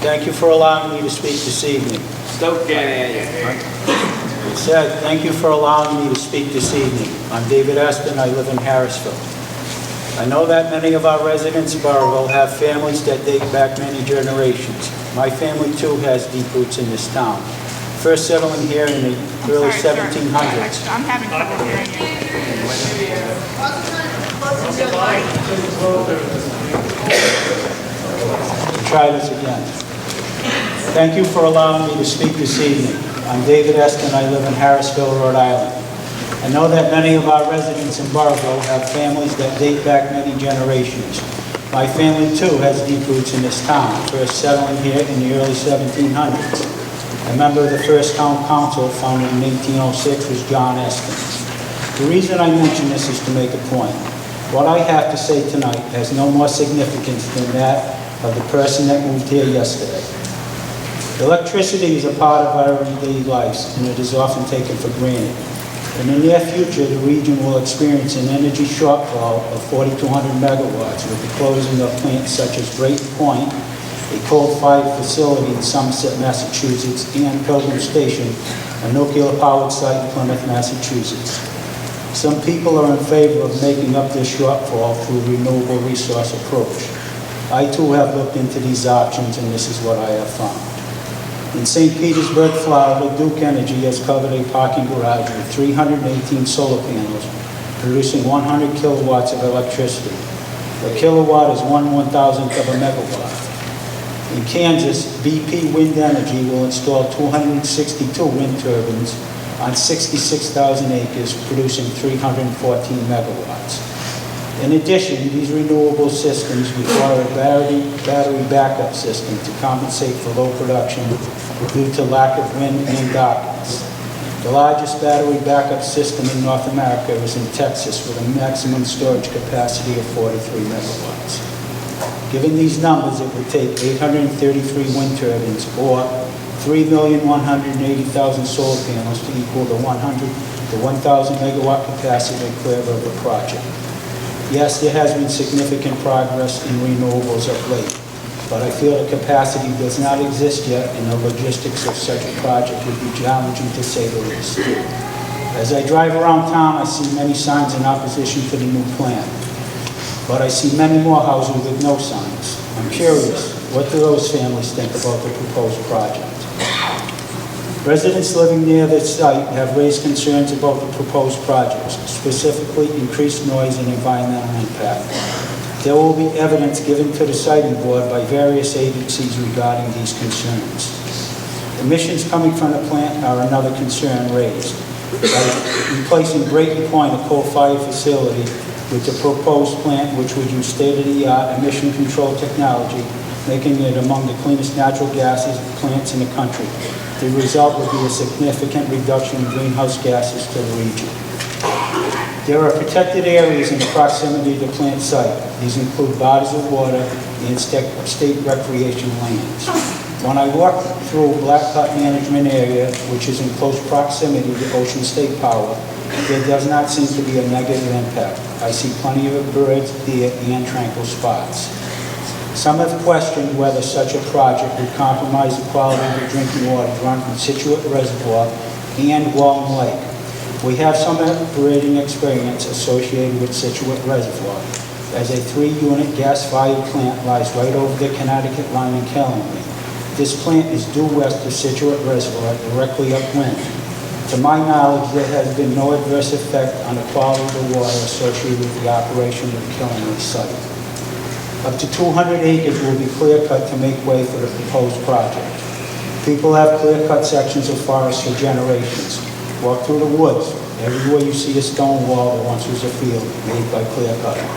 Thank you for allowing me to speak this evening. Don't get at I said, thank you for allowing me to speak this evening. I'm David Asen. I live in Harrisville. I know that many of our residents in Burrillville have families that date back many generations. My family, too, has deep roots in this town. First settling here in the early 1700s. I'm having trouble hearing you. Try this again. Thank you for allowing me to speak this evening. I'm David Asen. I live in Harrisville, Rhode Island. I know that many of our residents in Burrillville have families that date back many generations. My family, too, has deep roots in this town, first settling here in the early 1700s. A member of the first town council, founded in 1806, was John Asen. The reason I mention this is to make a point. What I have to say tonight has no more significance than that of the person that moved here yesterday. Electricity is a part of our everyday lives, and it is often taken for granted. In the near future, the region will experience an energy shortfall of 4,200 megawatts with the closing of plants such as Great Point, a coal-fired facility in Somerset, Massachusetts, and Pilgrim Station, a nuclear-powered site in Plymouth, Massachusetts. Some people are in favor of making up this shortfall through a renewable resource approach. I too have looked into these options, and this is what I have found. In St. Petersburg, Florida, Duke Energy has covered a parking garage with 318 solar panels, producing 100 kilowatts of electricity. A kilowatt is 1/1000th of a megawatt. In Kansas, BP Wind Energy will install 262 wind turbines on 66,000 acres, producing 314 megawatts. In addition, these renewable systems require a battery backup system to compensate for low production due to lack of wind and darkness. The largest battery backup system in North America is in Texas with a maximum storage capacity of 43 megawatts. Given these numbers, it would take 833 wind turbines or 3,180,000 solar panels to equal the 1,000 megawatt capacity of the Burrillville project. Yes, there has been significant progress in renewables of late, but I feel the capacity does not exist yet, and the logistics of such a project would be challenging to say the least. As I drive around town, I see many signs in opposition to the new plan, but I see many more houses with no signs. I'm curious, what do those families think about the proposed project? Residents living near this site have raised concerns about the proposed projects, specifically increased noise and environmental impact. There will be evidence given to the citing board by various agencies regarding these concerns. Emissions coming from the plant are another concern raised. By replacing Great Point, a coal-fired facility, with the proposed plant, which would use state-of-the-art emission control technology, making it among the cleanest natural gases plants in the country. The result would be a significant reduction in greenhouse gases to the region. There are protected areas in proximity to the plant site. These include bodies of water and state recreation lands. When I walk through Blacktop Management Area, which is in close proximity to Ocean State Power, there does not seem to be a negative impact. I see plenty of birds, deer, and tranquil spots. Some have questioned whether such a project would compromise the quality of the drinking water drawn from Scituate Reservoir and Wallum Lake. We have some operating experience associated with Scituate Reservoir, as a 3-unit gas-fired plant lies right over the Connecticut line in Kellenly. This plant is due west of Scituate Reservoir, directly upwind. To my knowledge, there has been no adverse effect on the quality of the water associated with the operation of the Kellenly site. Up to 200 acres will be clear-cut to make way for the proposed project. People have clear-cut sections of forest for generations. Walk through the woods. Everywhere you see a stone wall that once was a field made by clear-cutting.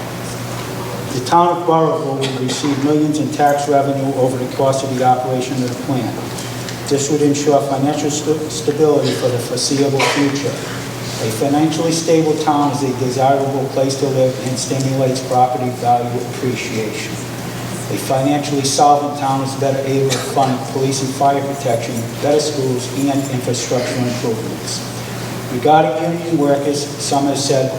The town of Burrillville will receive millions in tax revenue over the course of the operation of the plant. This would ensure financial stability for the foreseeable future. A financially stable town is a desirable place to live and stimulates property value appreciation. A financially solvent town is better able to fund police and fire protection, better schools, and infrastructure improvements. Regarding union workers, some have said,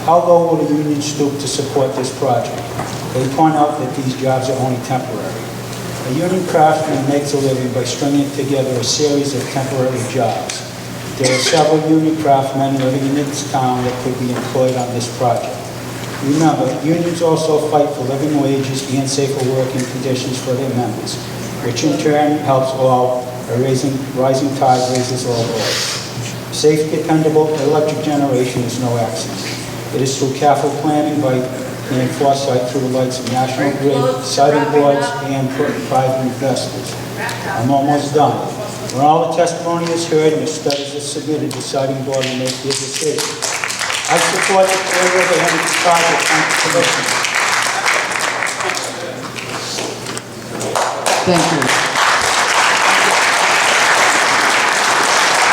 how low will the union stoop to support this project? They point out that these jobs are only temporary. A union craftsman makes a living by stringing together a series of temporary jobs. There are several union craftsmen living in this town that could be employed on this project. Remember, unions also fight for living wages and safer working conditions for their members, which in turn helps all. A rising tide raises all boats. Safe, dependable electric generation is no accident. It is through careful planning and foresight through the lights of National Grid, citing boards, and private investors. I'm almost done. When all the testimony is heard and the studies are submitted, the citing board will make their decision. I support the Clear River Energy Project on the commission. Thank you.